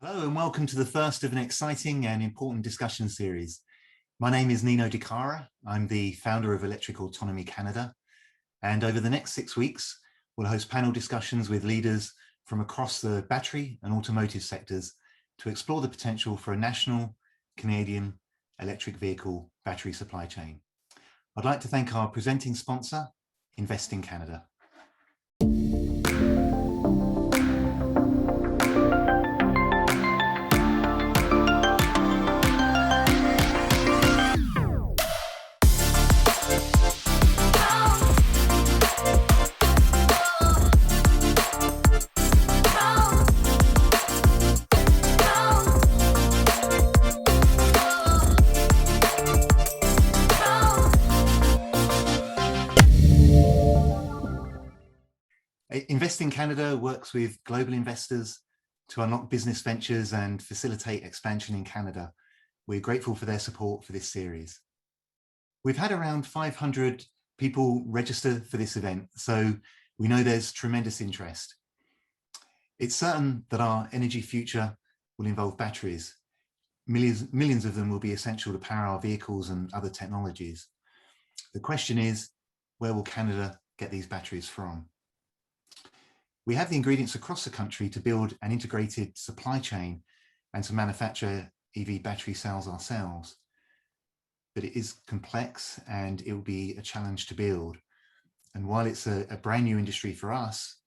Hello and welcome to the first of an exciting and important discussion series. My name is Nino Cara. I'm the founder of Electric Autonomy Canada. And over the next 6 weeks, we'll host panel discussions with leaders from across the battery and automotive sectors to explore the potential for a national Canadian electric vehicle battery supply chain. I'd like to thank our presenting sponsor, Invest in Canada. Invest in Canada works with global investors to unlock business ventures and facilitate expansion in Canada. We're grateful for their support for this series. We've had around 500 people register for this event, so we know there's tremendous interest. It's certain that our energy future will involve batteries. Millions of them will be essential to power our vehicles and other technologies. The question is, where will Canada get these batteries from? We have the ingredients across the country to build an integrated supply chain and to manufacture EV battery cells ourselves. But it is complex and it will be a challenge to build. And while it's a brand new industry for us,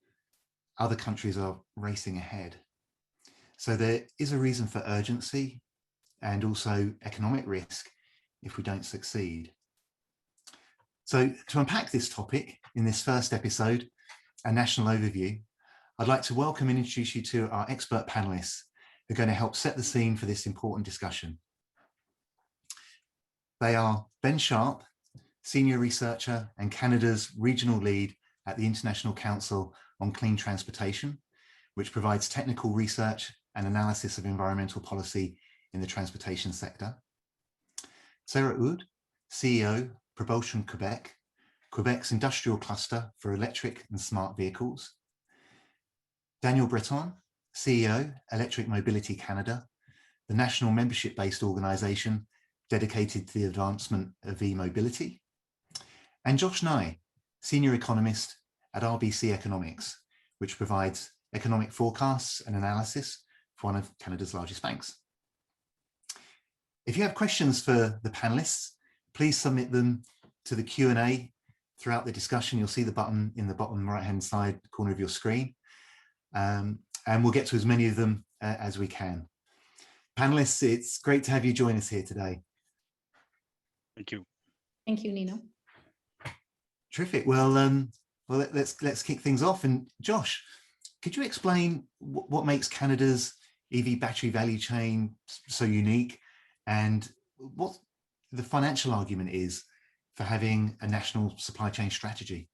other countries are racing ahead. So there is a reason for urgency and also economic risk if we don't succeed. So to unpack this topic in this first episode, a national overview, I'd like to welcome and introduce you to our expert panelists who are going to help set the scene for this important discussion. They are Ben Sharpe, Senior Researcher and Canada's Regional Lead at the International Council on Clean Transportation, which provides technical research and analysis of environmental policy in the transportation sector. Sarah Houde, CEO, Propulsion Quebec, Quebec's industrial cluster for electric and smart vehicles. Daniel Breton, CEO, Electric Mobility Canada, the national membership-based organisation dedicated to the advancement of e-mobility. And Josh Nye, Senior Economist at RBC Economics, which provides economic forecasts and analysis for one of Canada's largest banks. If you have questions for the panelists, please submit them to the Q&A throughout the discussion. You'll see the button in the bottom right-hand side corner of your screen. And we'll get to as many of them as we can. Panelists, it's great to have you join us here today. Thank you. Thank you, Nino. Terrific. Well, let's kick things off. And Josh, could you explain what makes Canada's EV battery value chain so unique and what the financial argument is for having a national supply chain strategy?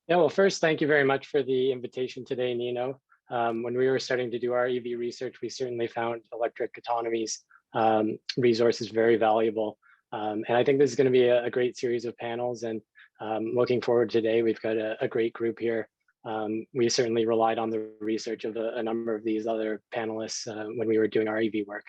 Yeah, well, first, thank you very much for the invitation today, Nino. When we were starting to do our EV research, we certainly found Electric Autonomy's resources very valuable. And I think this is going to be a great series of panels, and looking forward today. We've got a great group here. We certainly relied on the research of a number of these other panelists when we were doing our EV work.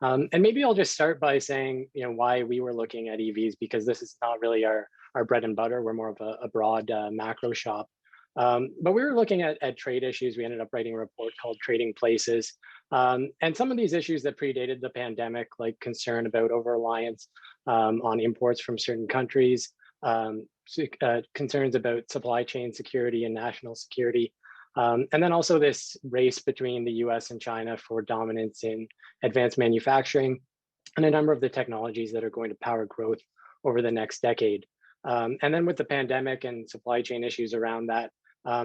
And maybe I'll just start by saying, why we were looking at EVs, because this is not really our bread and butter. We're more of a broad macro shop. But we were looking at trade issues. We ended up writing a report called Trading Places. And some of these issues that predated the pandemic, like concern about over-reliance on imports from certain countries, concerns about supply chain security and national security, and then also this race between the US and China for dominance in advanced manufacturing and a number of the technologies that are going to power growth over the next decade. And then with the pandemic and supply chain issues around that,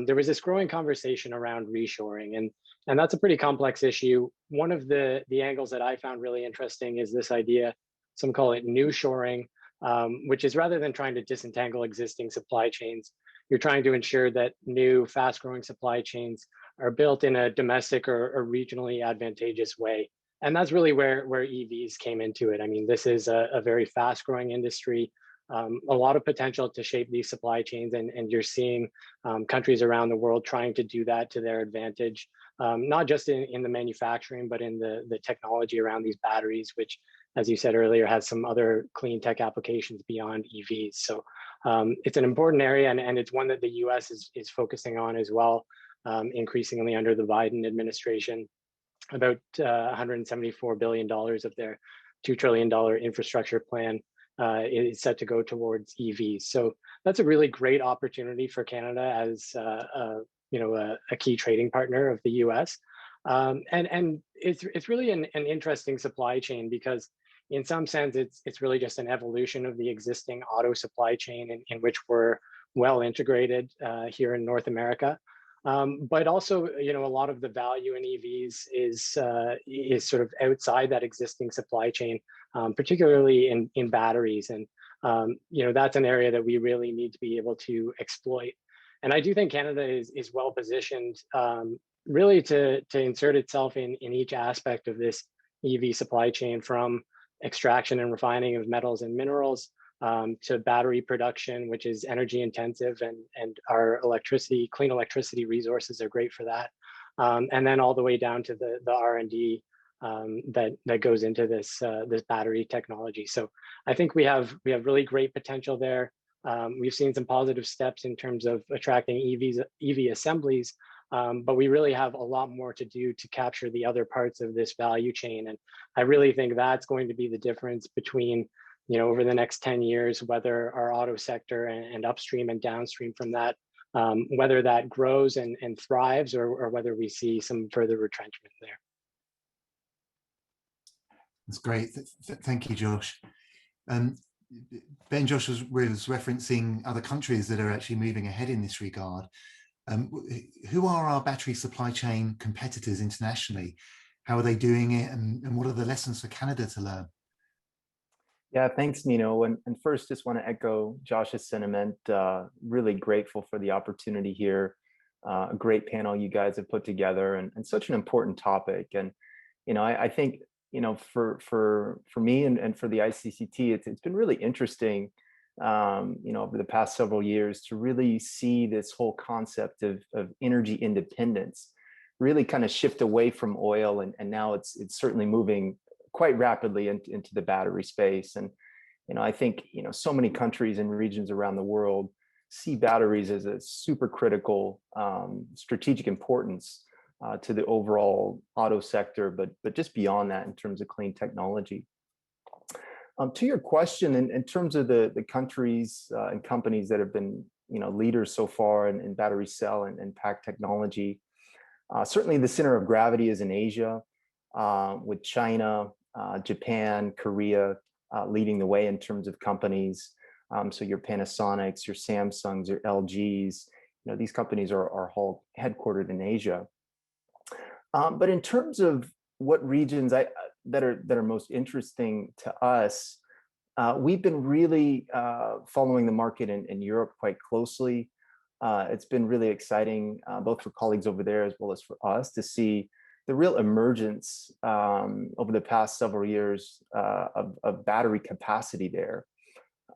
there was this growing conversation around reshoring, and that's a pretty complex issue. One of the angles that I found really interesting is this idea, some call it new shoring, which is rather than trying to disentangle existing supply chains, you're trying to ensure that new fast-growing supply chains are built in a domestic or regionally advantageous way. And that's really where EVs came into it. I mean, this is a very fast-growing industry. A lot of potential to shape these supply chains, and you're seeing countries around the world trying to do that to their advantage. not just in the manufacturing, but in the technology around these batteries, which, as you said earlier, has some other clean tech applications beyond EVs. So it's an important area, and it's one that the US is focusing on as well, increasingly under the Biden administration. About $174 billion of their $2 trillion infrastructure plan is set to go towards EVs. So that's a really great opportunity for Canada as a key trading partner of the US. And it's really an interesting supply chain, because in some sense, it's really just an evolution of the existing auto supply chain in which we're well integrated here in North America. But also, a lot of the value in EVs is sort of outside that existing supply chain, particularly in batteries. And, that's an area that we really need to be able to exploit. And I do think Canada is well positioned really to insert itself in each aspect of this EV supply chain, from extraction and refining of metals and minerals, to battery production, which is energy intensive, and our clean electricity resources are great for that. And then all the way down to the R&D that goes into this battery technology. So I think we have really great potential there. We've seen some positive steps in terms of attracting EV assemblies, but we really have a lot more to do to capture the other parts of this value chain. And I really think that's going to be the difference between, over the next 10 years, whether our auto sector and upstream and downstream from that, whether that grows and thrives, or whether we see some further retrenchment there. That's great. Thank you, Josh. Ben, Josh was referencing other countries that are actually moving ahead in this regard. Who are our battery supply chain competitors internationally? How are they doing it? And what are the lessons for Canada to learn? Yeah, thanks, Nino. And first, just want to echo Josh's sentiment. Really grateful for the opportunity here. A great panel you guys have put together, and such an important topic. And, I think, for me and for the ICCT, it's been really interesting, over the past several years, to really see this whole concept of energy independence really kind of shift away from oil. And now it's certainly moving quite rapidly into the battery space. And, I think, so many countries and regions around the world see batteries as a super critical strategic importance to the overall auto sector, but just beyond that in terms of clean technology. To your question, in terms of the countries and companies that have been, leaders so far in battery cell and pack technology, certainly the center of gravity is in Asia, with China, Japan, Korea leading the way in terms of companies. So your Panasonics, your Samsungs, your LGs, these companies are all headquartered in Asia. But in terms of what regions that are most interesting to us, we've been really following the market in Europe quite closely. It's been really exciting, both for colleagues over there as well as for us, to see the real emergence over the past several years of battery capacity there.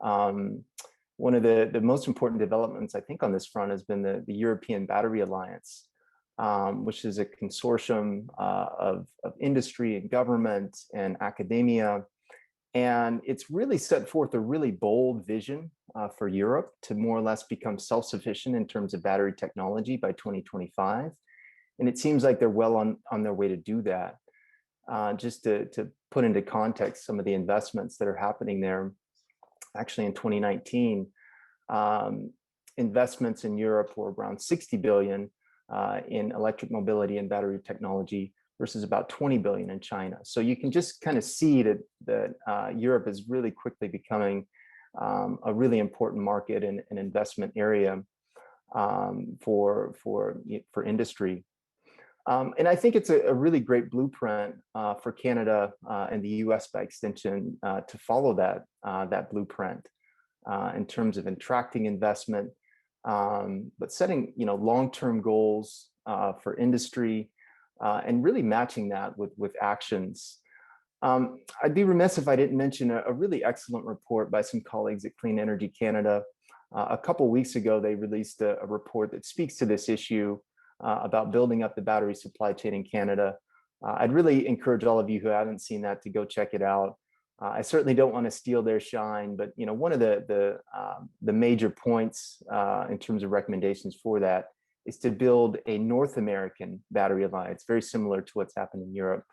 One of the most important developments, I think, on this front has been the European Battery Alliance, which is a consortium of industry and government and academia. And it's really set forth a really bold vision for Europe to more or less become self-sufficient in terms of battery technology by 2025. And it seems like they're well on their way to do that. Just to put into context some of the investments that are happening there, actually in 2019, investments in Europe were around 60 billion in electric mobility and battery technology versus about 20 billion in China. So you can just kind of see that Europe is really quickly becoming a really important market and an investment area for industry. And I think it's a really great blueprint for Canada and the US by extension to follow that blueprint in terms of attracting investment, but setting long-term goals for industry and really matching that with actions. I'd be remiss if I didn't mention a really excellent report by some colleagues at Clean Energy Canada. A couple of weeks ago, they released a report that speaks to this issue about building up the battery supply chain in Canada. I'd really encourage all of you who haven't seen that to go check it out. I certainly don't want to steal their shine, but one of the major points in terms of recommendations for that is to build a North American battery alliance, very similar to what's happened in Europe.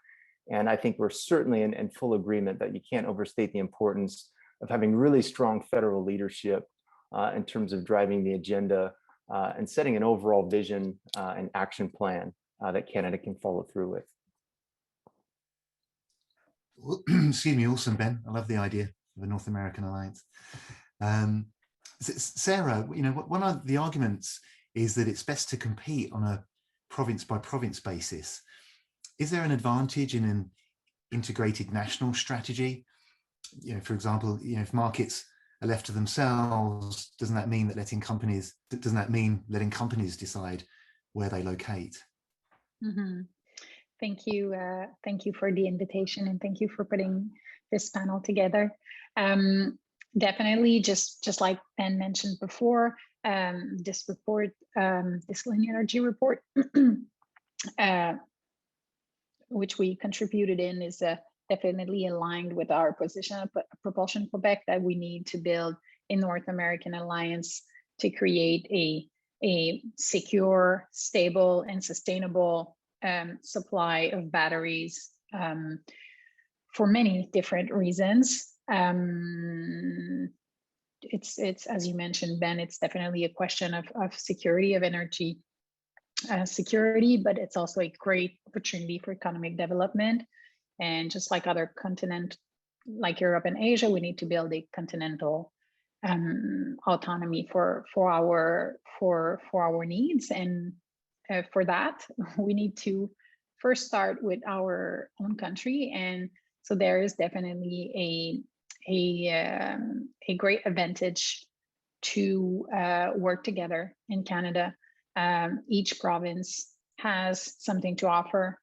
And I think we're certainly in full agreement that you can't overstate the importance of having really strong federal leadership in terms of driving the agenda and setting an overall vision and action plan that Canada can follow through with. Excuse me, awesome, Ben. I love the idea of a North American alliance. Sarah, one of the arguments is that it's best to compete on a province by province basis. Is there an advantage in an integrated national strategy? For example, if markets are left to themselves, doesn't that mean letting companies decide where they locate? Mm-hmm. Thank you for the invitation, and thank you for putting this panel together. Definitely, just like Ben mentioned before, this report, this clean energy report, which we contributed in, is definitely aligned with our position at Propulsion Quebec that we need to build a North American alliance to create a secure, stable, and sustainable supply of batteries for many different reasons. It's as you mentioned, Ben, it's definitely a question of security of energy security, but it's also a great opportunity for economic development. And just like other continents, like Europe and Asia, we need to build a continental autonomy for our needs. And for that, we need to first start with our own country. And so there is definitely a great advantage to work together in Canada. Each province has something to offer,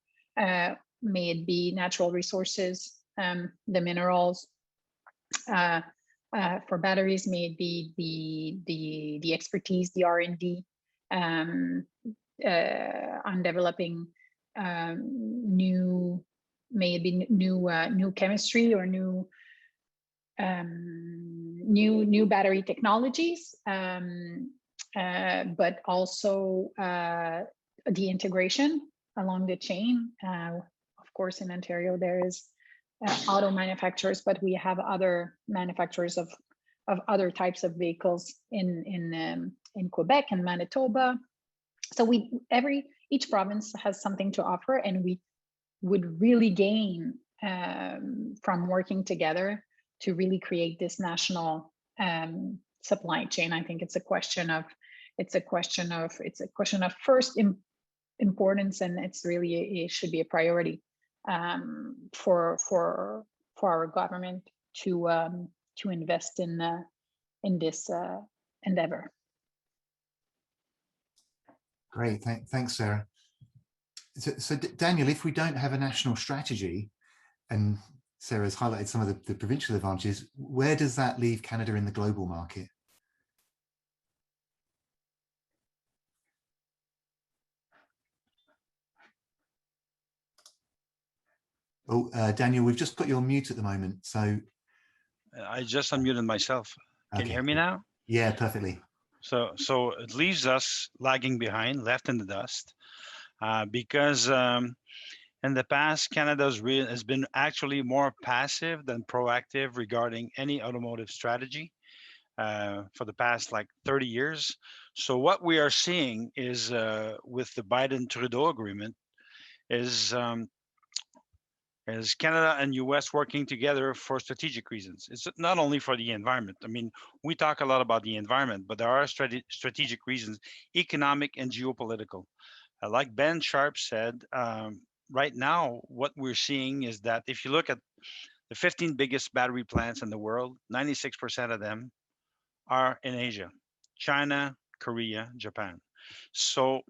may it be natural resources, the minerals, for batteries, may it be the expertise, the R&D on developing new chemistry or new battery technologies, but also the integration along the chain. Of course, in Ontario there is auto manufacturers, but we have other manufacturers of other types of vehicles in Quebec and Manitoba. So each province has something to offer, and we would really gain from working together to really create this national supply chain. I think it's a question of first importance, and it should be a priority for our government to invest in this endeavor. Great, thanks, Sarah. So Daniel, if we don't have a national strategy, and Sarah's highlighted some of the provincial advantages, where does that leave Canada in the global market? Oh, Daniel, we've just got you on mute at the moment, so. I just unmuted myself. Can you hear me now? Yeah, perfectly. So it leaves us lagging behind, left in the dust, because in the past, Canada has been actually more passive than proactive regarding any automotive strategy for the past 30 years. So what we are seeing is with the Biden-Trudeau agreement is Canada and US working together for strategic reasons. It's not only for the environment. I mean, we talk a lot about the environment, but there are strategic reasons, economic and geopolitical. Like Ben Sharpe said, right now, what we're seeing is that if you look at the 15 biggest battery plants in the world, 96% of them are in Asia, China, Korea, Japan. So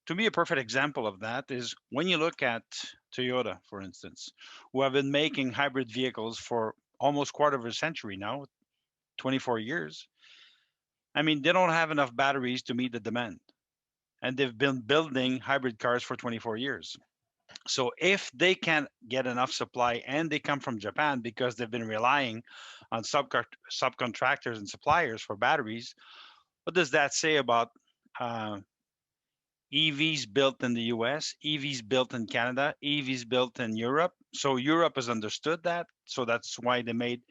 to me, a perfect example of that is when you look at Toyota, for instance, who have been making hybrid vehicles for almost quarter of a century now, 24 years. I mean, they don't have enough batteries to meet the demand. and they've been building hybrid cars for 24 years. So if they can't get enough supply and they come from Japan because they've been relying on subcontractors and suppliers for batteries, what does that say about EVs built in the US, EVs built in Canada, EVs built in Europe? So Europe has understood that. So that's why they made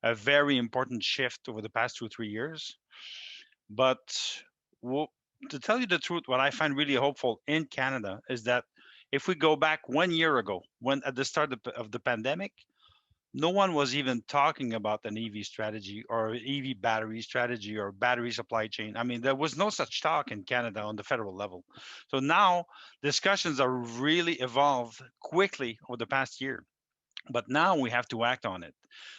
a very important shift over the past 2 or 3 years. But to tell you the truth, what I find really hopeful in Canada is that if we go back 1 year ago, when at the start of the pandemic, no one was even talking about an EV strategy or EV battery strategy or battery supply chain. I mean, there was no such talk in Canada on the federal level. So now discussions are really evolved quickly over the past year. But now we have to act on it.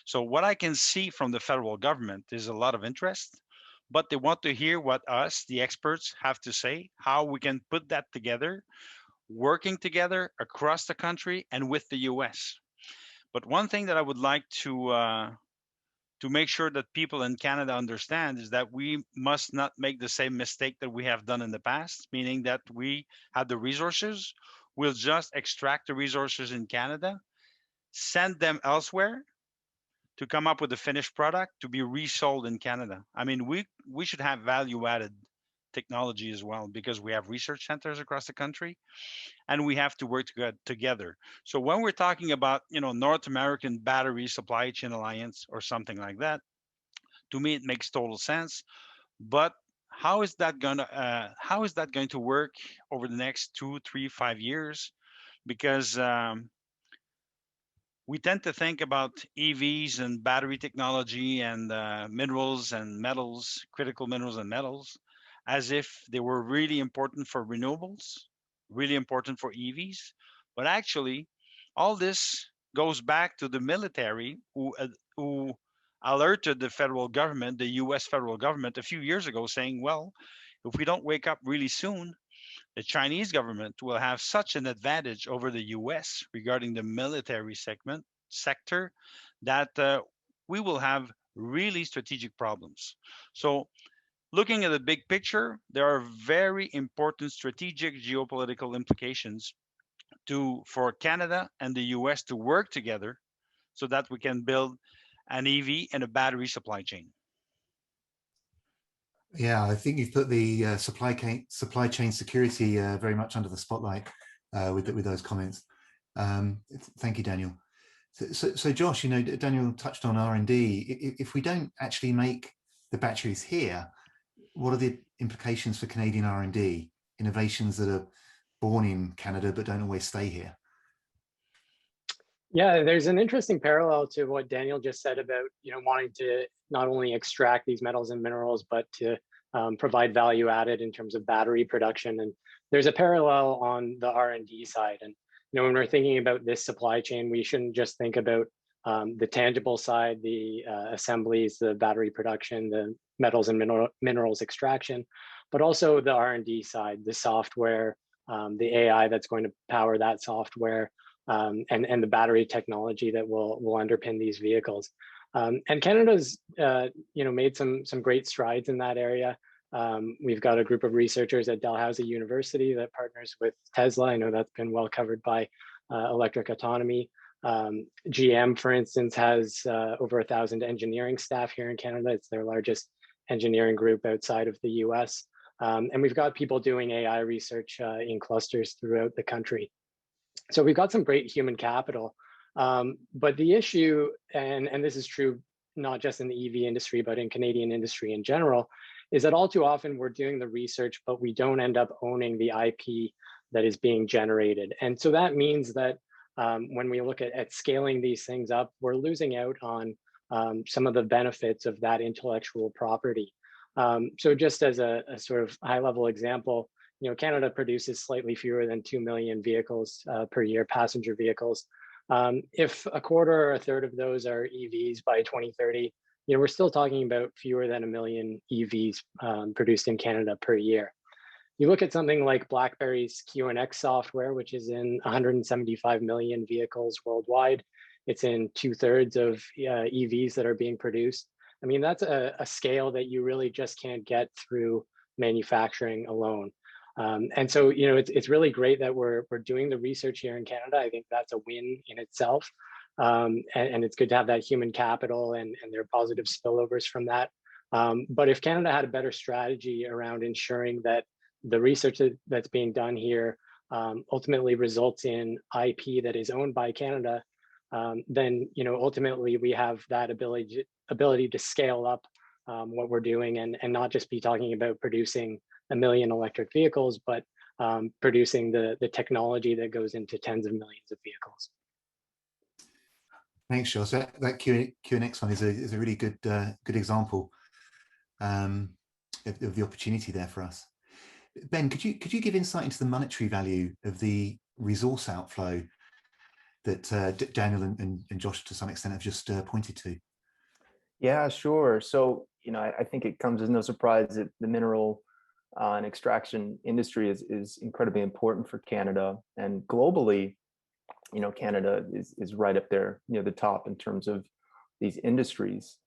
So what I can see from the federal government is a lot of interest, but they want to hear what us, the experts, have to say, how we can put that together, working together across the country and with the US. But one thing that I would like to make sure that people in Canada understand is that we must not make the same mistake that we have done in the past, meaning that we have the resources, we'll just extract the resources in Canada, send them elsewhere to come up with a finished product to be resold in Canada. I mean, we should have value-added technology as well, because we have research centers across the country and we have to work together. So when we're talking about, North American Battery Supply Chain Alliance or something like that, to me it makes total sense. But how is that going to work over the next 2, 3, 5 years? Because we tend to think about EVs and battery technology and minerals and metals, critical minerals and metals, as if they were really important for renewables, really important for EVs. But actually, all this goes back to the military who alerted the federal government, the US federal government, a few years ago, saying, well, if we don't wake up really soon, the Chinese government will have such an advantage over the US regarding the military sector that we will have really strategic problems. So looking at the big picture, there are very important strategic geopolitical implications for Canada and the US to work together so that we can build an EV and a battery supply chain. Yeah, I think you've put the supply chain security very much under the spotlight with those comments. Thank you, Daniel. So Josh, Daniel touched on R&D. If we don't actually make the batteries here, what are the implications for Canadian R&D, innovations that are born in Canada but don't always stay here? Yeah, there's an interesting parallel to what Daniel just said about wanting to not only extract these metals and minerals, but to provide value added in terms of battery production. And there's a parallel on the R&D side. And when we're thinking about this supply chain, we shouldn't just think about the tangible side, the assemblies, the battery production, the metals and minerals extraction, but also the R&D side, the software, the AI that's going to power that software, and the battery technology that will underpin these vehicles. And Canada's made some great strides in that area. We've got a group of researchers at Dalhousie University that partners with Tesla. I know that's been well covered by Electric Autonomy. GM, for instance, has over 1,000 engineering staff here in Canada. It's their largest engineering group outside of the US. And we've got people doing AI research in clusters throughout the country. So we've got some great human capital. But the issue, and this is true not just in the EV industry, but in Canadian industry in general, is that all too often we're doing the research, but we don't end up owning the IP that is being generated. And so that means that when we look at scaling these things up, we're losing out on some of the benefits of that intellectual property. So just as a sort of high level example, Canada produces slightly fewer than 2 million vehicles per year, passenger vehicles. If a quarter or a third of those are EVs by 2030, we're still talking about fewer than 1 million EVs produced in Canada per year. You look at something like BlackBerry's QNX software, which is in 175 million vehicles worldwide. It's in 2/3 of EVs that are being produced. I mean, that's a scale that you really just can't get through manufacturing alone. And so, you know, it's really great that we're doing the research here in Canada. I think that's a win in itself. And it's good to have that human capital and there are positive spillovers from that. But if Canada had a better strategy around ensuring that the research that's being done here ultimately results in IP that is owned by Canada, then, you know, ultimately we have that ability to scale up what we're doing and not just be talking about producing 1 million electric vehicles, but producing the technology that goes into tens of millions of vehicles. Thanks, Josh. That QNX one is a really good example of the opportunity there for us. Ben, could you give insight into the monetary value of the resource outflow that Daniel and Josh to some extent have just pointed to? Yeah, sure. So, you know, I think it comes as no surprise that the mineral and extraction industry is incredibly important for Canada, and globally, you know, Canada is right up there near the top in terms of these industries.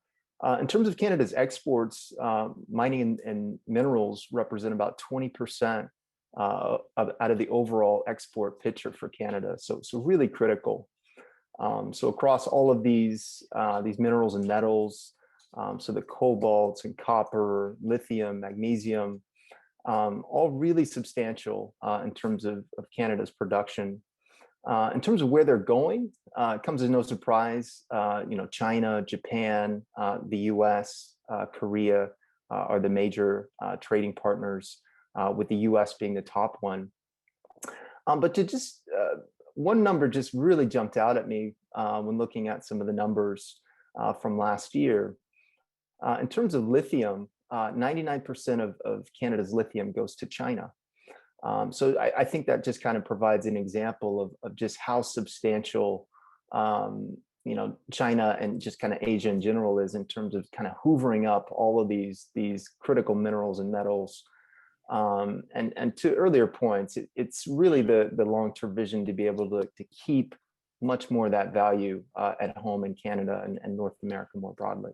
In terms of Canada's exports, mining and minerals represent about 20% out of the overall export picture for Canada. So really critical. So across all of these minerals and metals, so the cobalts and copper, lithium, magnesium, all really substantial in terms of Canada's production. In terms of where they're going, it comes as no surprise. You know, China, Japan, the US, Korea are the major trading partners, with the US being the top one. But to just one number just really jumped out at me when looking at some of the numbers from last year. In terms of lithium, 99% of Canada's lithium goes to China. So I think that just kind of provides an example of just how substantial, you know, China and just kind of Asia in general is in terms of kind of hoovering up all of these critical minerals and metals. And to earlier points, it's really the long-term vision to be able to keep much more of that value at home in Canada and North America more broadly.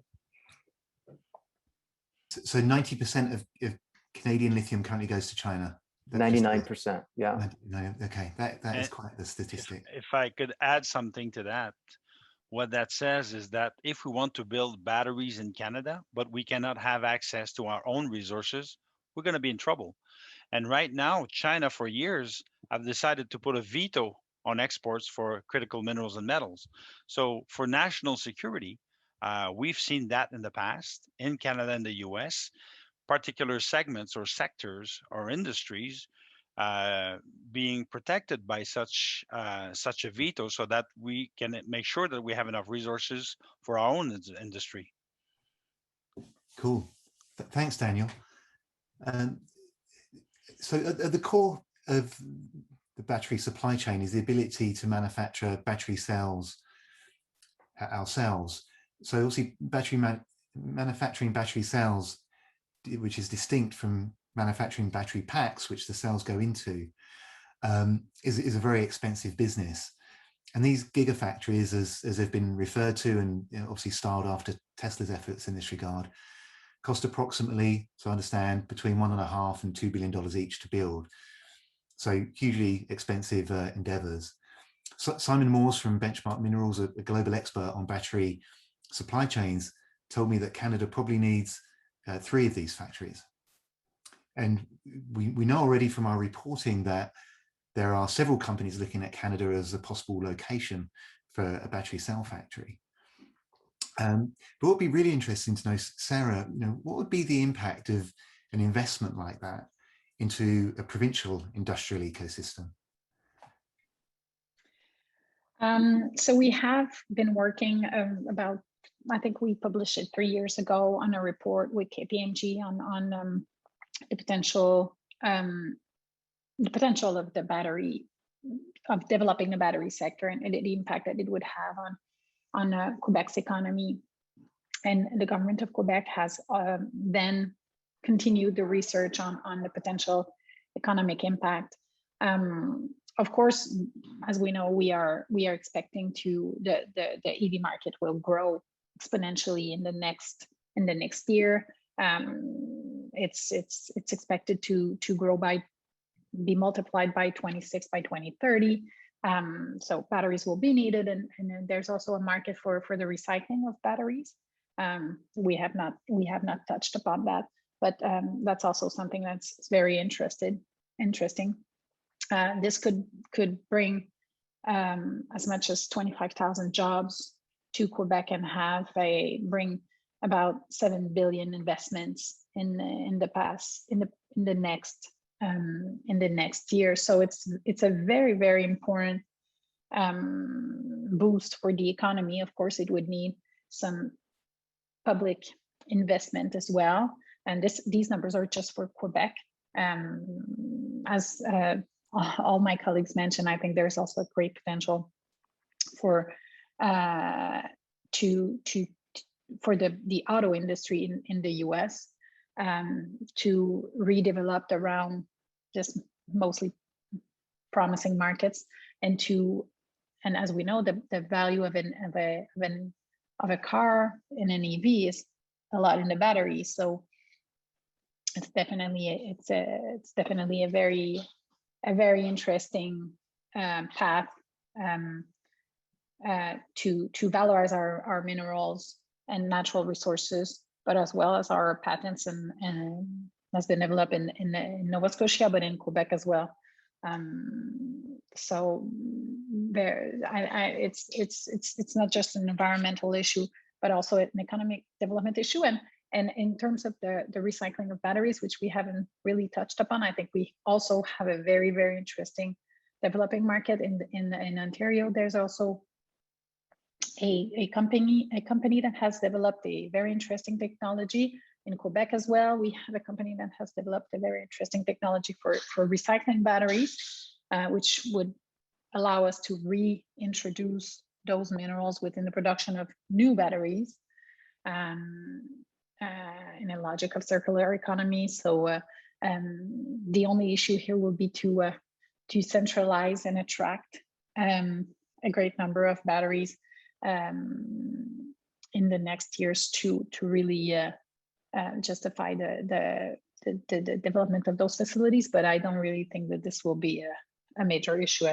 So 90% of Canadian lithium currently goes to China. 99%, yeah. Okay, that is quite the statistic. If I could add something to that, what that says is that if we want to build batteries in Canada, but we cannot have access to our own resources, we're going to be in trouble. And right now, China for years have decided to put a veto on exports for critical minerals and metals. So for national security, we've seen that in the past in Canada and the US, particular segments or sectors or industries being protected by such a veto, so that we can make sure that we have enough resources for our own industry. Cool. Thanks, Daniel. So at the core of the battery supply chain is the ability to manufacture battery cells ourselves. So obviously manufacturing battery cells, which is distinct from manufacturing battery packs, which the cells go into, is a very expensive business. And these gigafactories, as they've been referred to and obviously styled after Tesla's efforts in this regard, cost approximately, so I understand, between $1.5 and $2 billion each to build. So hugely expensive endeavors. So Simon Moores from Benchmark Minerals, a global expert on battery supply chains, told me that Canada probably needs 3 of these factories. And we know already from our reporting that there are several companies looking at Canada as a possible location for a battery cell factory. But what would be really interesting to know, Sarah, what would be the impact of an investment like that into a provincial industrial ecosystem? So we have been working about, I think we published it 3 years ago on a report with KPMG on the potential of the battery, of developing the battery sector and the impact that it would have on Quebec's economy. And the government of Quebec has then continued the research on the potential economic impact. Of course, as we know, we are expecting the EV market will grow exponentially in the next year. It's expected to grow by be multiplied by 26 by 2030. So batteries will be needed, and then there's also a market for the recycling of batteries. We have not touched upon that, but that's also something that's very interesting. This could bring as much as 25,000 jobs to Quebec and bring about 7 billion investments in the next year. So it's a very, very important boost for the economy. Of course, it would need some public investment as well, and these numbers are just for Quebec. As all my colleagues mentioned, I think there's also a great potential for the auto industry in the US to redevelop around just mostly promising markets, and as we know, the value of a car in an EV is a lot in the battery. So it's definitely a very interesting path to valorize our minerals and natural resources, but as well as our patents and has been developed in Nova Scotia, but in Quebec as well. So it's not just an environmental issue, but also an economic development issue. And in terms of the recycling of batteries, which we haven't really touched upon, I think we also have a very, very interesting developing market in Ontario. There's also a company that has developed a very interesting technology. In Quebec as well, we have a company that has developed a very interesting technology for recycling batteries, which would allow us to reintroduce those minerals within the production of new batteries in a logic of circular economy. So the only issue here will be to centralize and attract a great number of batteries in the next years to really justify the development of those facilities. But I don't really think that this will be a major issue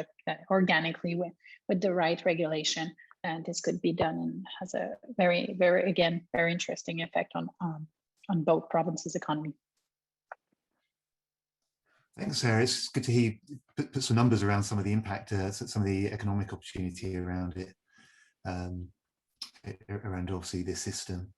organically with the right regulation. And this could be done and has a very, very, again, very interesting effect on both provinces' economy. Thanks, Sarah. It's good to hear you put some numbers around some of the impact, some of the economic opportunity around it, around obviously this system.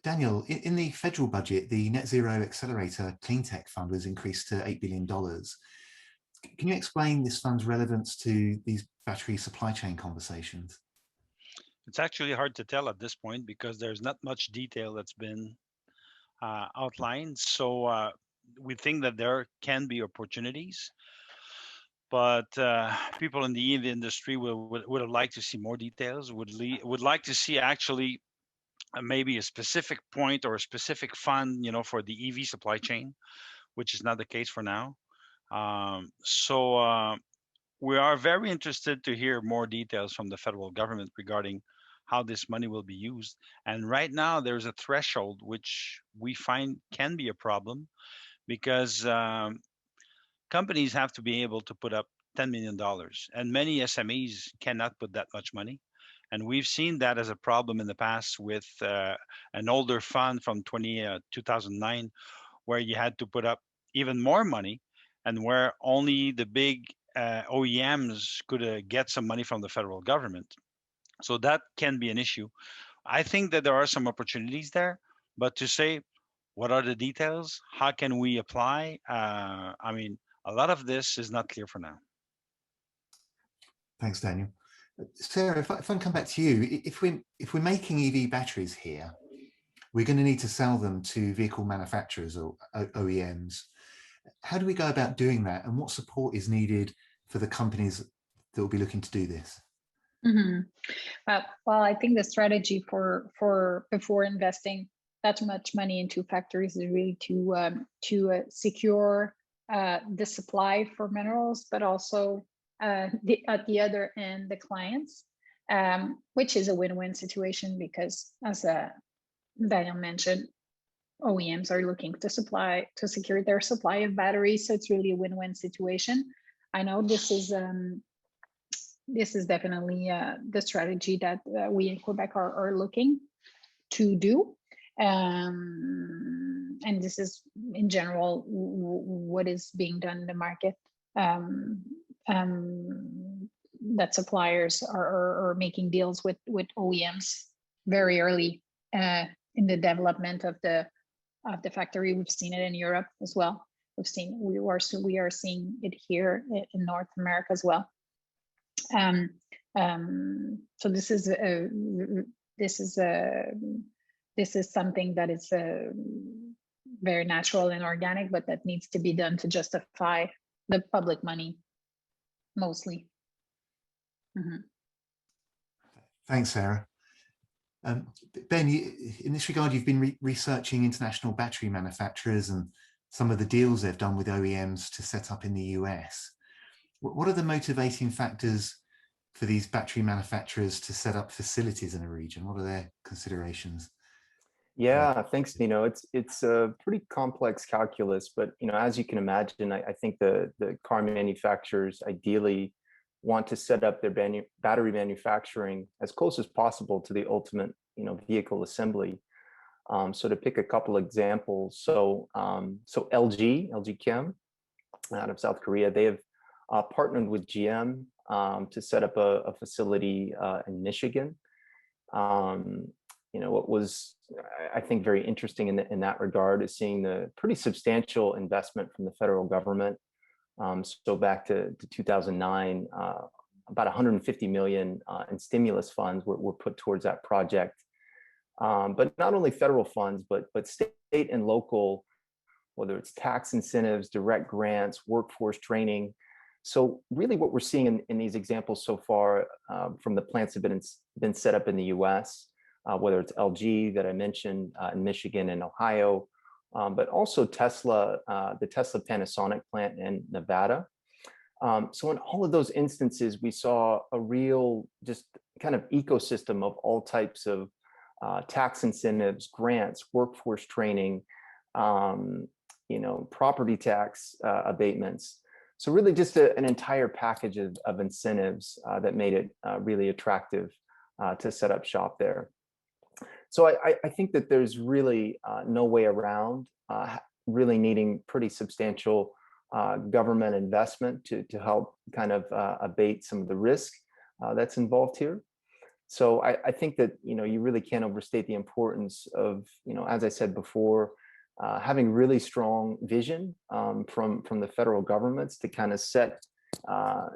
Daniel, in the federal budget, the Net Zero Accelerator Clean Tech Fund was increased to $8 billion. Can you explain this fund's relevance to these battery supply chain conversations? It's actually hard to tell at this point because there's not much detail that's been outlined. So we think that there can be opportunities, but people in the EV industry would have liked to see more details, would like to see actually maybe a specific point or a specific fund, for the EV supply chain, which is not the case for now. So we are very interested to hear more details from the federal government regarding how this money will be used. And right now there's a threshold which we find can be a problem because companies have to be able to put up $10 million, and many SMEs cannot put that much money. And we've seen that as a problem in the past with an older fund from 2009, where you had to put up even more money, and where only the big OEMs could get some money from the federal government. So that can be an issue. I think that there are some opportunities there, but to say what are the details, how can we apply? I mean, a lot of this is not clear for now. Thanks, Daniel. Sarah, if I can come back to you, if we're making EV batteries here, we're going to need to sell them to vehicle manufacturers or OEMs. How do we go about doing that, and what support is needed for the companies that will be looking to do this? Mm-hmm. Well, I think the strategy for before investing that much money into factories is really to secure the supply for minerals, but also at the other end, the clients, which is a win-win situation because, as Daniel mentioned, OEMs are looking to secure their supply of batteries. So it's really a win-win situation. I know this is definitely the strategy that we in Quebec are looking to do. And this is in general what is being done in the market, that suppliers are making deals with OEMs very early in the development of the factory. We've seen it in Europe as well. We are seeing it here in North America as well. So this is something that is very natural and organic, but that needs to be done to justify the public money, mostly. Mm-hmm. Thanks, Sarah. Ben, in this regard, you've been researching international battery manufacturers and some of the deals they've done with OEMs to set up in the US. What are the motivating factors for these battery manufacturers to set up facilities in a region? What are their considerations? Yeah, thanks, Nino. It's a pretty complex calculus, but as you can imagine, I think the car manufacturers ideally want to set up their battery manufacturing as close as possible to the ultimate vehicle assembly. So to pick a couple examples, so LG Chem out of South Korea, they have partnered with GM to set up a facility in Michigan. What was, I think, very interesting in that regard is seeing the pretty substantial investment from the federal government. So back to 2009, about 150 million in stimulus funds were put towards that project. But not only federal funds, but state and local, whether it's tax incentives, direct grants, workforce training. So really what we're seeing in these examples so far from the plants that have been set up in the US, whether it's LG that I mentioned in Michigan and Ohio, but also Tesla, the Tesla Panasonic plant in Nevada. So in all of those instances, we saw a real just kind of ecosystem of all types of tax incentives, grants, workforce training, property tax abatements. So really just an entire package of incentives that made it really attractive to set up shop there. So I think that there's really no way around really needing pretty substantial government investment to help kind of abate some of the risk that's involved here. So I think that you really can't overstate the importance of as I said before, having really strong vision from the federal governments to kind of set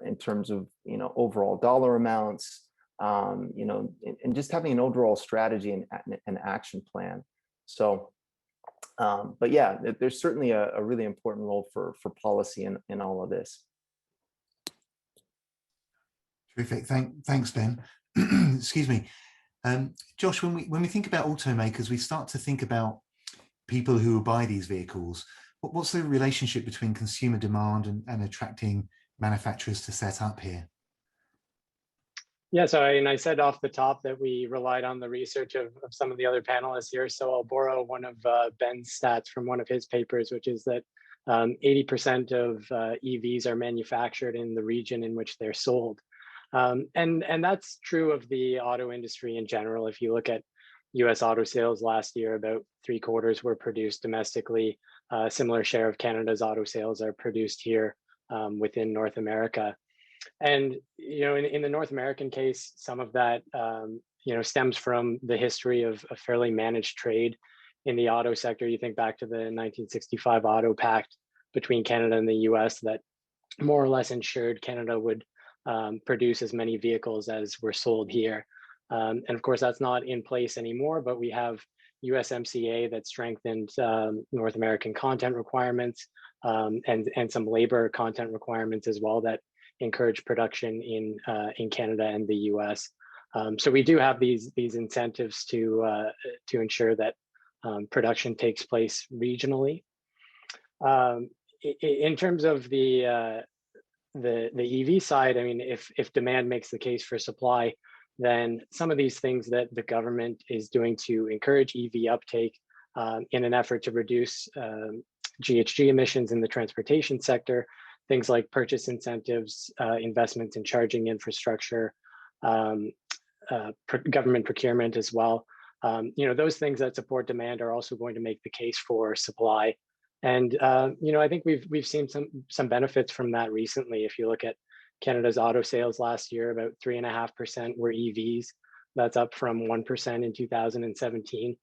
in terms of overall dollar amounts. And just having an overall strategy and action plan. So, but yeah, there's certainly a really important role for policy in all of this. Terrific. Thanks, Ben. Excuse me. Josh, when we think about automakers, we start to think about people who will buy these vehicles. What's the relationship between consumer demand and attracting manufacturers to set up here? Yeah, so I said off the top that we relied on the research of some of the other panelists here. So I'll borrow one of Ben's stats from one of his papers, which is that 80% of EVs are manufactured in the region in which they're sold. And that's true of the auto industry in general. If you look at US auto sales last year, about 3/4 were produced domestically. A similar share of Canada's auto sales are produced here within North America. And in the North American case, some of that stems from the history of a fairly managed trade in the auto sector. You think back to the 1965 Auto Pact between Canada and the US that more or less ensured Canada would produce as many vehicles as were sold here. And of course, that's not in place anymore, but we have USMCA that strengthened North American content requirements and some labor content requirements as well that encourage production in Canada and the US. So we do have these incentives to ensure that production takes place regionally. In terms of the EV side, I mean, if demand makes the case for supply, then some of these things that the government is doing to encourage EV uptake in an effort to reduce GHG emissions in the transportation sector, things like purchase incentives, investments in charging infrastructure, government procurement as well. Those things that support demand are also going to make the case for supply. And I think we've seen some benefits from that recently. If you look at Canada's auto sales last year, about 3.5% were EVs. That's up from 1% in 2017.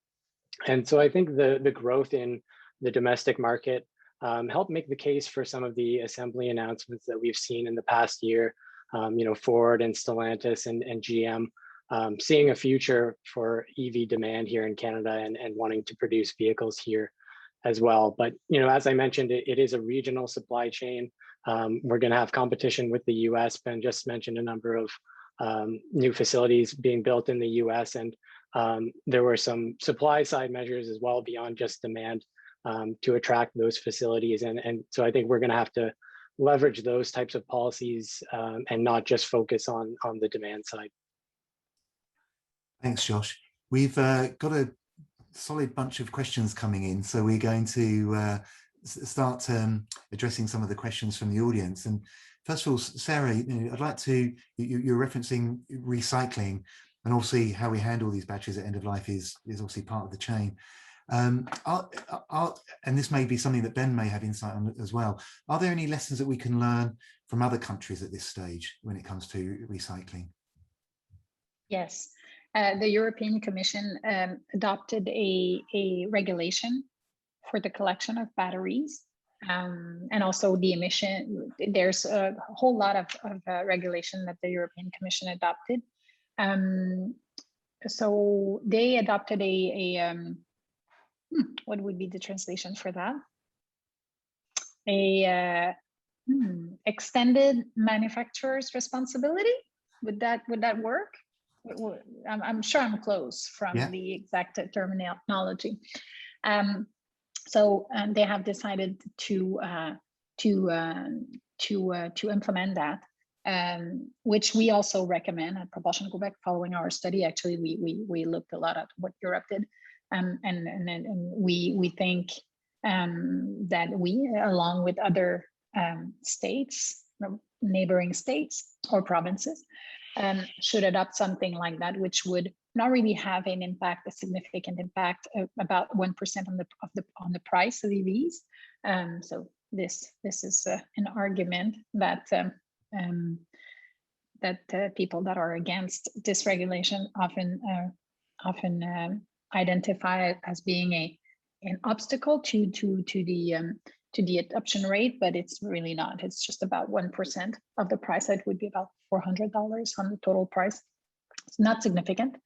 And so I think the growth in the domestic market helped make the case for some of the assembly announcements that we've seen in the past year. Ford and Stellantis and GM seeing a future for EV demand here in Canada and wanting to produce vehicles here as well. But as I mentioned, it is a regional supply chain. We're going to have competition with the US. Ben just mentioned a number of new facilities being built in the US, and there were some supply side measures as well beyond just demand to attract those facilities. And so I think we're going to have to leverage those types of policies and not just focus on the demand side. Thanks, Josh. We've got a solid bunch of questions coming in, so we're going to start addressing some of the questions from the audience. And first of all, Sarah, I'd like to, you're referencing recycling, and obviously how we handle these batteries at end of life is obviously part of the chain. And this may be something that Ben may have insight on as well. Are there any lessons that we can learn from other countries at this stage when it comes to recycling? Yes. The European Commission adopted a regulation for the collection of batteries and also the emission. There's a whole lot of regulation that the European Commission adopted. So they adopted what would be the translation for that? Extended manufacturer's responsibility. Would that work? I'm sure I'm close from the exact terminology. So they have decided to implement that, which we also recommend at Propulsion Quebec. Following our study, actually, we looked a lot at what Europe did, and we think that we, along with other states, neighboring states or provinces, should adopt something like that, which would not really have an impact, a significant impact, about 1% on the price of EVs. So this is an argument that people that are against this regulation often identify as being an obstacle to the adoption rate, but it's really not. It's just about 1% of the price. It would be about $400 on the total price. It's not significant,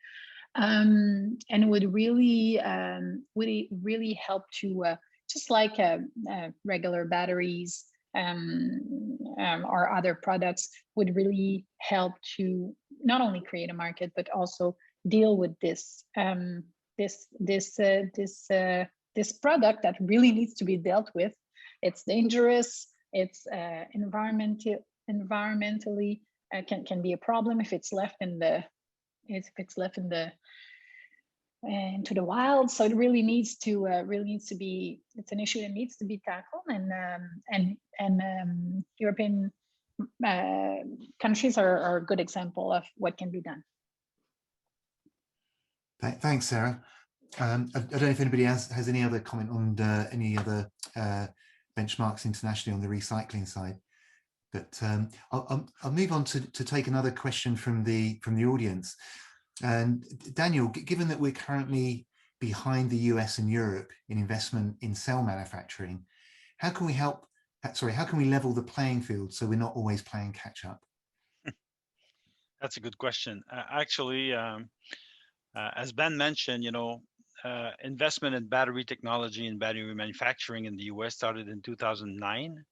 and it would really help to just like regular batteries or other products would really help to not only create a market but also deal with this product that really needs to be dealt with. It's dangerous. It's environmentally can be a problem if it's left into the wild. So it really needs to be. It's an issue that needs to be tackled, and European countries are a good example of what can be done. Thanks, Sarah. I don't know if anybody else has any other comment on any other benchmarks internationally on the recycling side, but I'll move on to take another question from the audience. And Daniel, given that we're currently behind the US and Europe in investment in cell manufacturing, how can we help? Sorry, how can we level the playing field so we're not always playing catch up? That's a good question. Actually, as Ben mentioned, investment in battery technology and battery manufacturing in the US started in 2009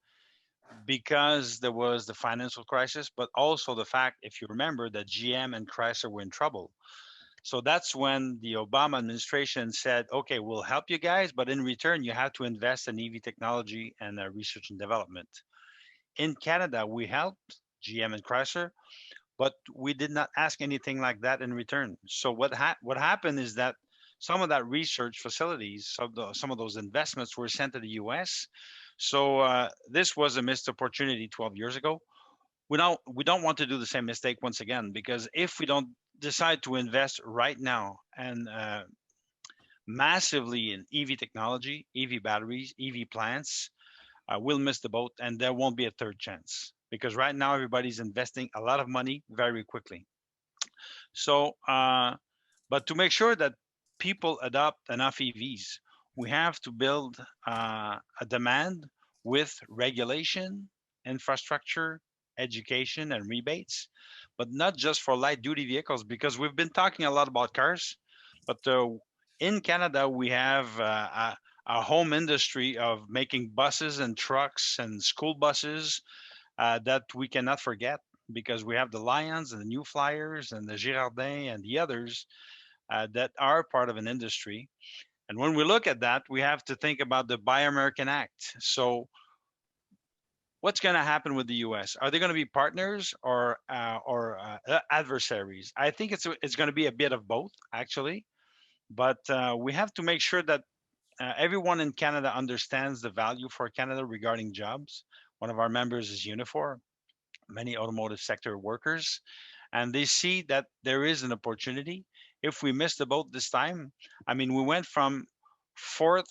because there was the financial crisis, but also the fact, if you remember, that GM and Chrysler were in trouble. So that's when the Obama administration said, okay, we'll help you guys, but in return, you have to invest in EV technology and research and development. In Canada, we helped GM and Chrysler, but we did not ask anything like that in return. So what happened is that some of that research facilities, some of those investments were sent to the US. So this was a missed opportunity 12 years ago. We don't want to do the same mistake once again, because if we don't decide to invest right now and massively in EV technology, EV batteries, EV plants, we'll miss the boat, and there won't be a third chance, because right now everybody's investing a lot of money very quickly. So, but to make sure that people adopt enough EVs, we have to build a demand with regulation, infrastructure, education, and rebates, but not just for light duty vehicles, because we've been talking a lot about cars, but in Canada, we have a home industry of making buses and trucks and school buses that we cannot forget, because we have the Lions and the New Flyers and the Girardin and the others that are part of an industry. And when we look at that, we have to think about the Buy American Act. So what's going to happen with the U.S.? Are they going to be partners or adversaries? I think it's going to be a bit of both, actually. But we have to make sure that everyone in Canada understands the value for Canada regarding jobs. One of our members is Unifor, many automotive sector workers, and they see that there is an opportunity. If we miss the boat this time, I mean, we went from fourth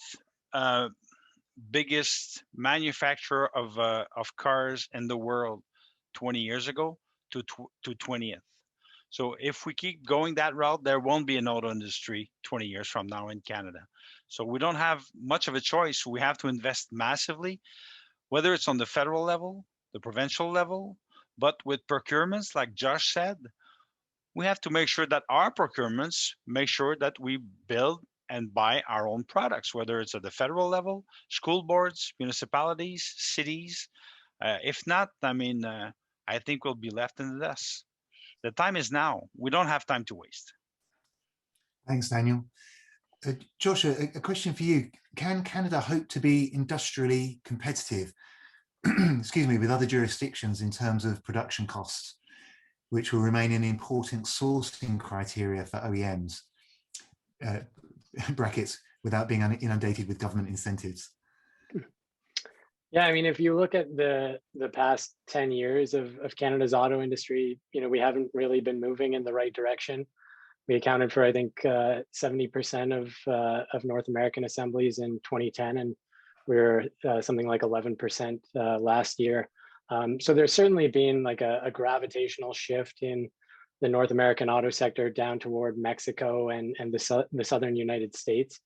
biggest manufacturer of cars in the world 20 years ago to 20th. So if we keep going that route, there won't be an auto industry 20 years from now in Canada. So we don't have much of a choice. We have to invest massively, whether it's on the federal level, the provincial level, but with procurements, like Josh said, we have to make sure that our procurements make sure that we build and buy our own products, whether it's at the federal level, school boards, municipalities, cities. If not, I mean, I think we'll be left in the dust. The time is now. We don't have time to waste. Thanks, Daniel. Josh, a question for you. Can Canada hope to be industrially competitive, excuse me, with other jurisdictions in terms of production costs, which will remain an important sourcing criteria for OEMs, brackets, without being inundated with government incentives? Yeah, I mean, if you look at the past 10 years of Canada's auto industry, you know, we haven't really been moving in the right direction. We accounted for, I think, 70% of North American assemblies in 2010, and we were something like 11% last year. So there's certainly been like a gravitational shift in the North American auto sector down toward Mexico and the southern United States.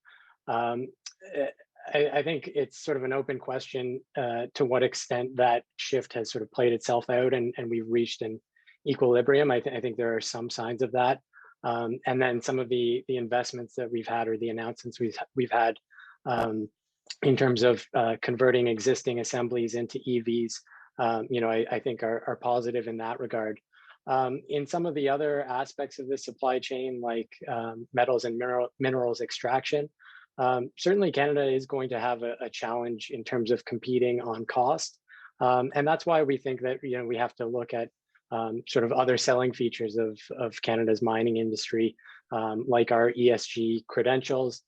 I think it's sort of an open question to what extent that shift has sort of played itself out and we've reached an equilibrium. I think there are some signs of that. And then some of the investments that we've had, or the announcements we've had in terms of converting existing assemblies into EVs, you know, I think are positive in that regard. In some of the other aspects of the supply chain, like metals and minerals extraction, certainly Canada is going to have a challenge in terms of competing on cost. And that's why we think that, you know, we have to look at sort of other selling features of Canada's mining industry, like our ESG credentials,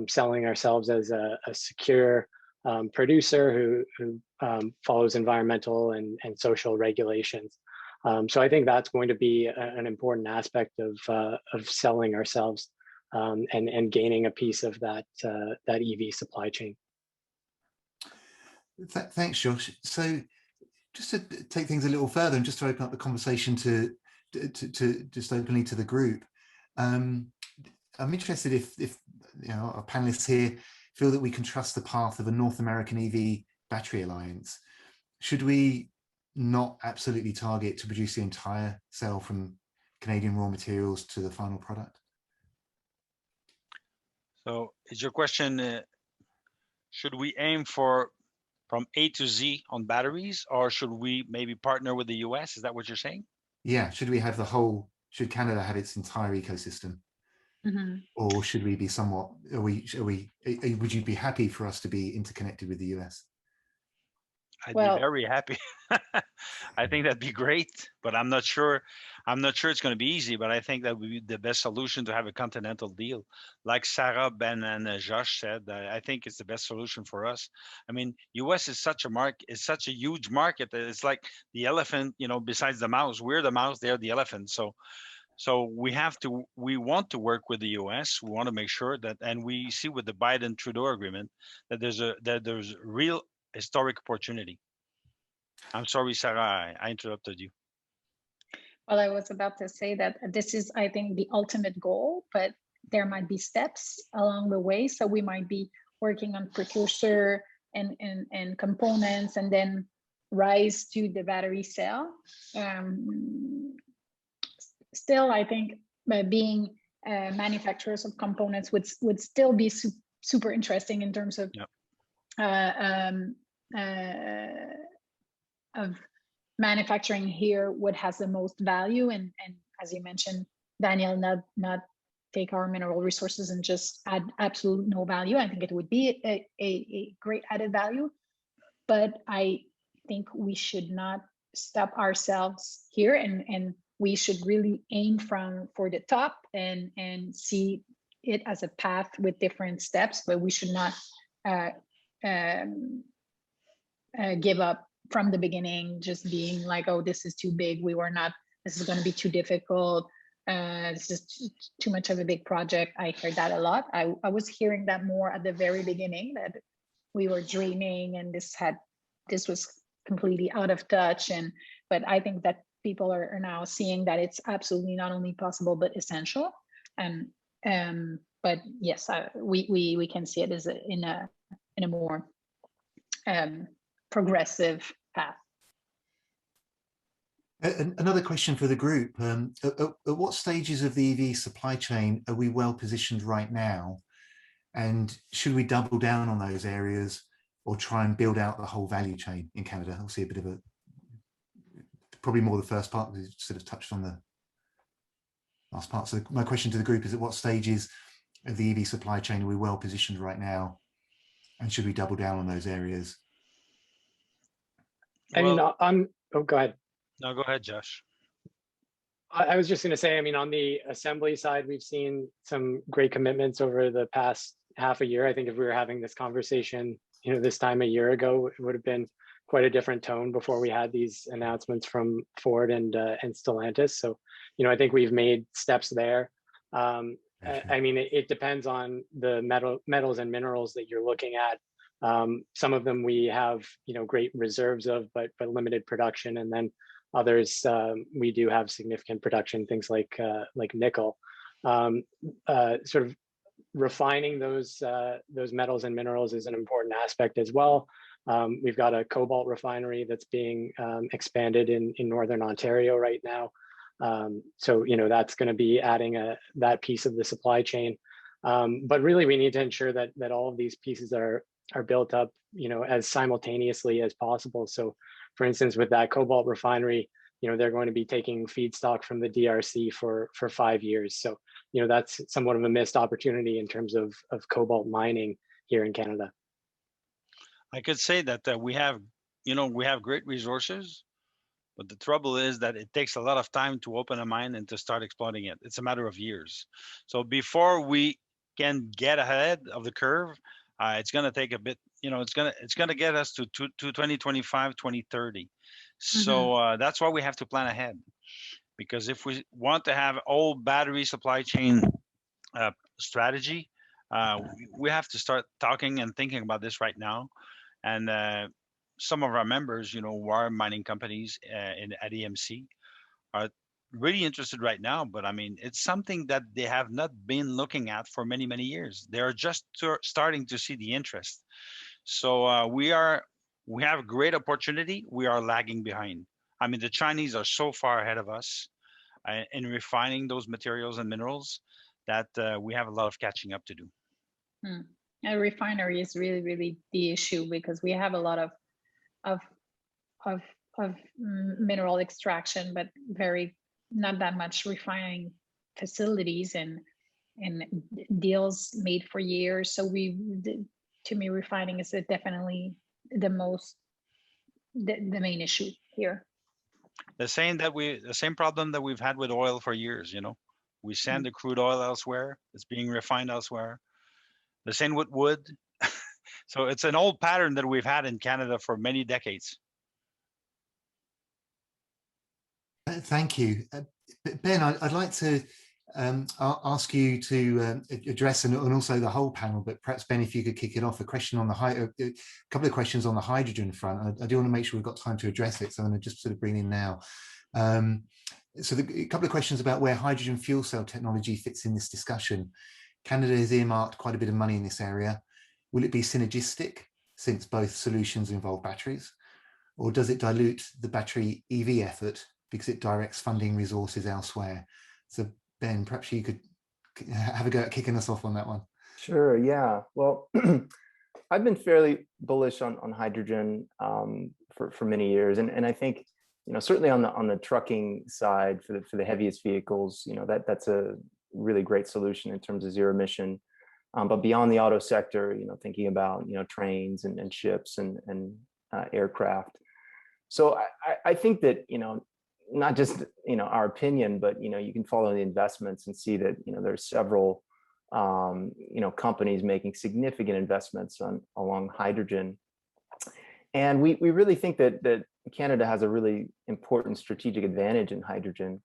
selling ourselves as a secure producer who follows environmental and social regulations. So I think that's going to be an important aspect of selling ourselves and gaining a piece of that EV supply chain. Thanks, Josh. So just to take things a little further and just to open up the conversation to just openly to the group, I'm interested if you know, our panelists here feel that we can trust the path of a North American EV battery alliance. Should we not absolutely target to produce the entire cell from Canadian raw materials to the final product? So is your question, should we aim for from A to Z on batteries, or should we maybe partner with the US? Is that what you're saying? Yeah, should we have the whole, should Canada have its entire ecosystem? Mm-hmm. Or should we be somewhat, would you be happy for us to be interconnected with the US? I'd Well, be very happy. I think that'd be great, but I'm not sure. I'm not sure it's going to be easy, but I think that would be the best solution to have a continental deal. Like Sarah, Ben, and Josh said, I think it's the best solution for us. I mean, US is such a is such a huge market that it's like the elephant, you know, besides the mouse. We're the mouse, they're the elephant. So we want to work with the US. We want to make sure that, and we see with the Biden Trudeau agreement that there's real historic opportunity. I'm sorry, Sarah, I interrupted you. Well, I was about to say that this is, I think, the ultimate goal, but there might be steps along the way. So we might be working on precursor and components, and then rise to the battery cell. Still, I think being manufacturers of components would still be super interesting in terms of of manufacturing here what has the most value, and as you mentioned, Daniel, not take our mineral resources and just add absolute no value. I think it would be a great added value, but I think we should not stop ourselves here, and we should really aim for the top and see it as a path with different steps, but we should not give up from the beginning, just being like, oh, this is too big. This is going to be too difficult. This is too much of a big project. I heard that a lot. I was hearing that more at the very beginning, that we were dreaming and this was completely out of touch. But I think that people are now seeing that it's absolutely not only possible, but essential. But yes, we can see it as in a more progressive path. Another question for the group. At what stages of the EV supply chain are we well positioned right now? And should we double down on those areas or try and build out the whole value chain in Canada? I'll see a bit of probably more the first part, because you sort of touched on the last part. So my question to the group is, at what stages of the EV supply chain are we well positioned right now? And should we double down on those areas? I mean, oh, go ahead. No, go ahead, Josh. I was just going to say, I mean, on the assembly side, we've seen some great commitments over the past half a year. I think if we were having this conversation, this time a year ago, it would have been quite a different tone before we had these announcements from Ford and Stellantis. So, I think we've made steps there. I mean, it depends on the metals and minerals that you're looking at. Some of them we have, great reserves of, but limited production, and then others we do have significant production. Things like nickel. Sort of refining those metals and minerals is an important aspect as well. We've got a cobalt refinery that's being expanded in northern Ontario right now. So that's going to be adding that piece of the supply chain. But really, we need to ensure that all of these pieces are built up, as simultaneously as possible. So, for instance, with that cobalt refinery, they're going to be taking feedstock from the DRC for 5 years. So, that's somewhat of a missed opportunity in terms of cobalt mining here in Canada. I could say that we have great resources, but the trouble is that it takes a lot of time to open a mine and to start exploiting it. It's a matter of years. So before we can get ahead of the curve, it's going to take a bit, it's going to get us to 2025, 2030. So that's why we have to plan ahead, because if we want to have all battery supply chain strategy, we have to start talking and thinking about this right now. And some of our members, who are mining companies at EMC, are really interested right now. But I mean, it's something that they have not been looking at for many, many years. They are just starting to see the interest. So we have great opportunity. We are lagging behind. I mean, the Chinese are so far ahead of us in refining those materials and minerals that we have a lot of catching up to do. A refinery is really, really the issue, because we have a lot of mineral extraction, but not that much refining facilities and deals made for years. So to me, refining is definitely the most the main issue here. The same problem that we've had with oil for years. We send the crude oil elsewhere. It's being refined elsewhere. The same with wood. So it's an old pattern that we've had in Canada for many decades. Thank you. Ben, I'd like to ask you to address, and also the whole panel, but perhaps Ben, if you could kick it off, a couple of questions on the hydrogen front. I do want to make sure we've got time to address it, so I'm going to just sort of bring in now. So a couple of questions about where hydrogen fuel cell technology fits in this discussion. Canada has earmarked quite a bit of money in this area. Will it be synergistic, since both solutions involve batteries? Or does it dilute the battery EV effort because it directs funding resources elsewhere? So Ben, perhaps you could have a go at kicking us off on that one. Sure, yeah. Well, I've been fairly bullish on hydrogen for many years. And I think, certainly on the trucking side for the heaviest vehicles, that's a really great solution in terms of zero emission. But beyond the auto sector, thinking about, trains and ships and aircraft. So I think that, not just, our opinion, but, you can follow the investments and see that, there's several, companies making significant investments along hydrogen. And we really think that Canada has a really important strategic advantage in hydrogen,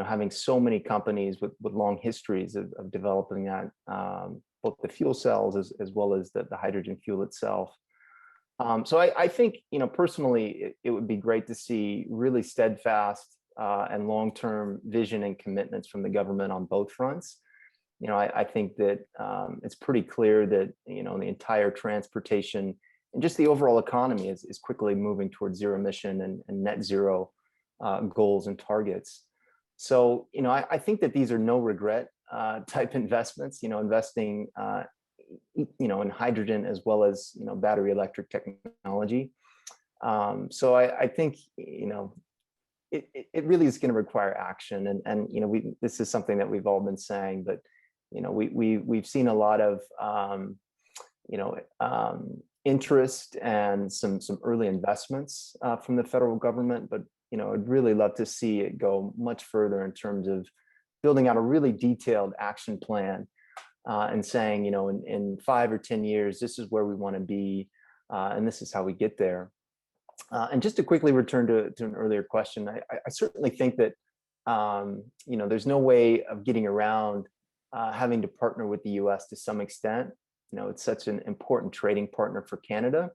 having so many companies with long histories of developing that, both the fuel cells as well as the hydrogen fuel itself. So I think, personally, it would be great to see really steadfast and long-term vision and commitments from the government on both fronts. I think that it's pretty clear that, the entire transportation and just the overall economy is quickly moving towards zero emission and net zero goals and targets. So, I think that these are no regret type investments, investing in hydrogen as well as battery electric technology. So I think it really is going to require action, and this is something that we've all been saying, but we've seen a lot of interest and some early investments from the federal government, but I'd really love to see it go much further in terms of building out a really detailed action plan. And saying, in 5 or 10 years, this is where we want to be, and this is how we get there. And just to quickly return to an earlier question, I certainly think that, there's no way of getting around having to partner with the US to some extent. It's such an important trading partner for Canada.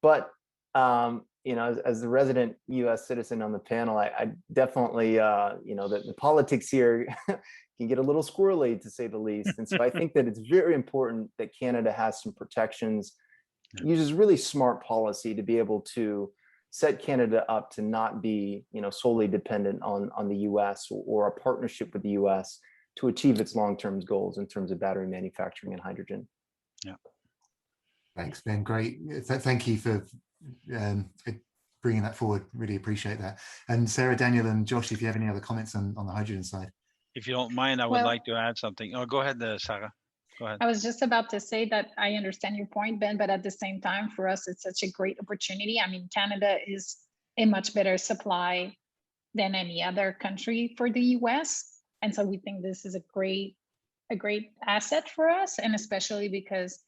But, as the resident US citizen on the panel, I definitely, the politics here can get a little squirrely, to say the least. And so I think that it's very important that Canada has some protections, uses really smart policy to be able to set Canada up to not be, solely dependent on the US or a partnership with the US to achieve its long-term goals in terms of battery manufacturing and hydrogen. Yeah. Thanks, Ben. Great. Thank you for bringing that forward. Really appreciate that. And Sarah, Daniel, and Josh, if you have any other comments on the hydrogen side. If you don't mind, I would like to add something. Oh, go ahead, Sarah. Go ahead. I was just about to say that I understand your point, Ben, but at the same time, for us, it's such a great opportunity. I mean, Canada is a much better supply than any other country for the US. And so we think this is a great asset for us, and especially because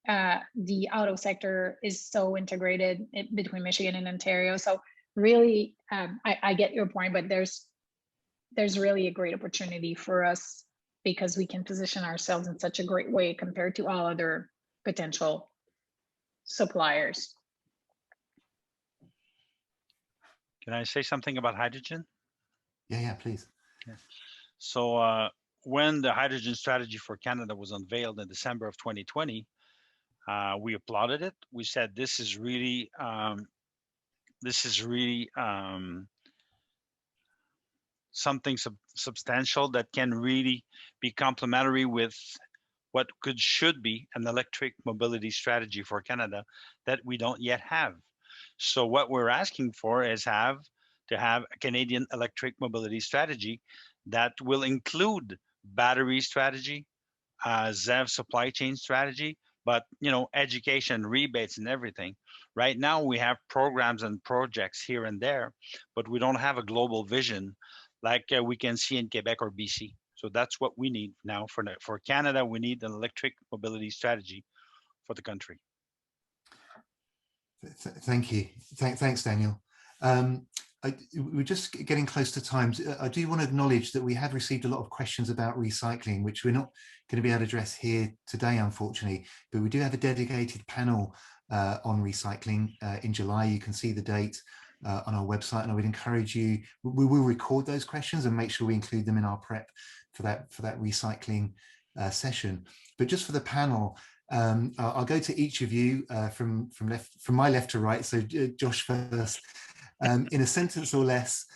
the auto sector is so integrated between Michigan and Ontario. So really, I get your point, but there's really a great opportunity for us because we can position ourselves in such a great way compared to all other potential suppliers. Can I say something about hydrogen? Yeah, please. Yeah. So when the hydrogen strategy for Canada was unveiled in December of 2020, we applauded it. We said, this is really something substantial that can really be complementary with what should be an electric mobility strategy for Canada that we don't yet have. So what we're asking for is to have a Canadian electric mobility strategy that will include battery strategy, ZEV supply chain strategy, but education, rebates, and everything. Right now, we have programs and projects here and there, but we don't have a global vision like we can see in Quebec or BC. So that's what we need now for Canada. We need an electric mobility strategy for the country. Thank you. Thanks, Daniel. We're just getting close to time. I do want to acknowledge that we have received a lot of questions about recycling, which we're not going to be able to address here today, unfortunately, but we do have a dedicated panel on recycling in July. You can see the date on our website, and I would encourage you, we will record those questions and make sure we include them in our prep for that recycling session. But just for the panel, I'll go to each of you from my left to right. So Josh first. In a sentence or less,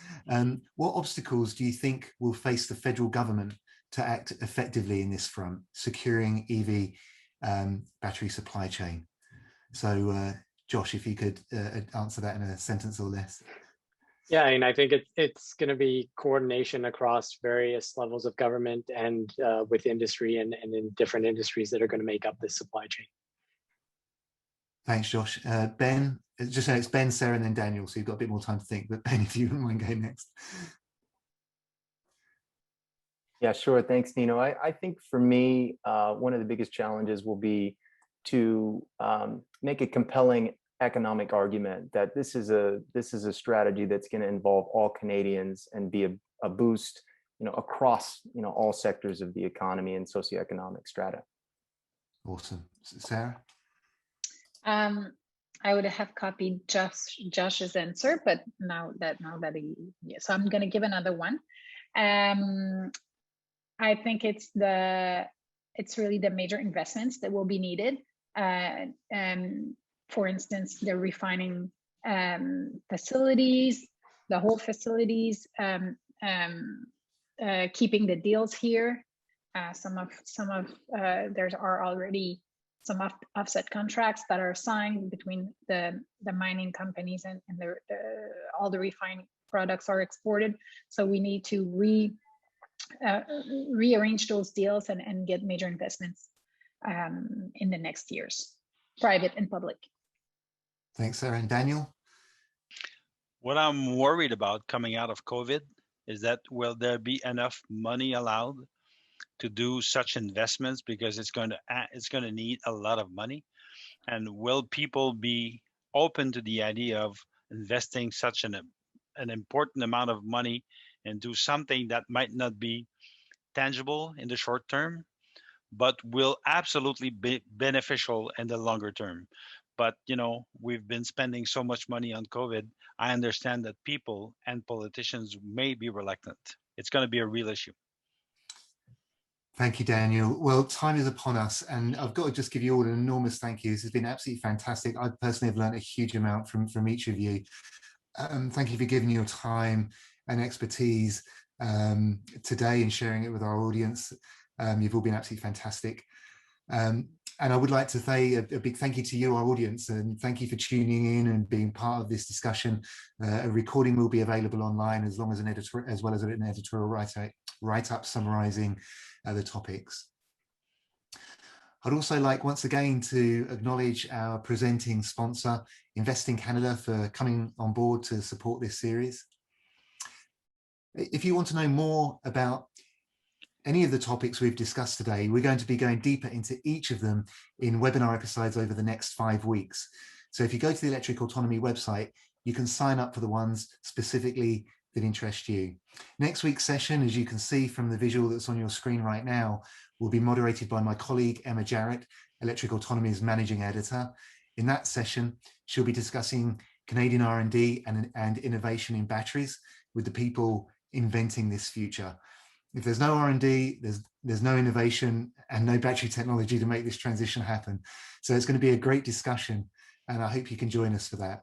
what obstacles do you think will face the federal government to act effectively in this front, securing EV battery supply chain? So Josh, if you could answer that in a sentence or less. Yeah, and I think it's going to be coordination across various levels of government and with industry and in different industries that are going to make up this supply chain. Thanks, Josh. Ben, just say it's Ben, Sarah, and then Daniel, so you've got a bit more time to think. But Ben, if you wouldn't mind going next. Yeah, sure. Thanks, Nino. I think for me, one of the biggest challenges will be to make a compelling economic argument that this is a strategy that's going to involve all Canadians and be a boost, across all sectors of the economy and socioeconomic strata. Awesome, Sarah. I would have copied Josh's answer, but now that so I'm going to give another one. I think it's really the major investments that will be needed. For instance, the refining facilities, the whole facilities, keeping the deals here. Some of there are already some offset contracts that are signed between the mining companies and all the refined products are exported. So we need to rearrange those deals and get major investments in the next years, private and public. Thanks, Sarah. And Daniel? What I'm worried about coming out of COVID is that will there be enough money allowed to do such investments, because it's going to need a lot of money, and will people be open to the idea of investing such an important amount of money into something that might not be tangible in the short term, but will absolutely be beneficial in the longer term? But we've been spending so much money on COVID. I understand that people and politicians may be reluctant. It's going to be a real issue. Thank you, Daniel. Well, time is upon us, and I've got to just give you all an enormous thank you. This has been absolutely fantastic. I personally have learned a huge amount from each of you. Thank you for giving your time and expertise today and sharing it with our audience. You've all been absolutely fantastic. And I would like to say a big thank you to you, our audience, and thank you for tuning in and being part of this discussion. A recording will be available online as well as an editorial write-up summarising the topics. I'd also like once again to acknowledge our presenting sponsor, Invest in Canada, for coming on board to support this series. If you want to know more about any of the topics we've discussed today, we're going to be going deeper into each of them in webinar episodes over the next 5 weeks. So if you go to the Electric Autonomy website, you can sign up for the ones specifically that interest you. Next week's session, as you can see from the visual that's on your screen right now, will be moderated by my colleague, Emma Jarrett, Electric Autonomy's managing editor. In that session, she'll be discussing Canadian R&D and innovation in batteries with the people inventing this future. If there's no R&D, there's no innovation and no battery technology to make this transition happen. So it's going to be a great discussion, and I hope you can join us for that.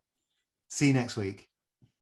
See you next week.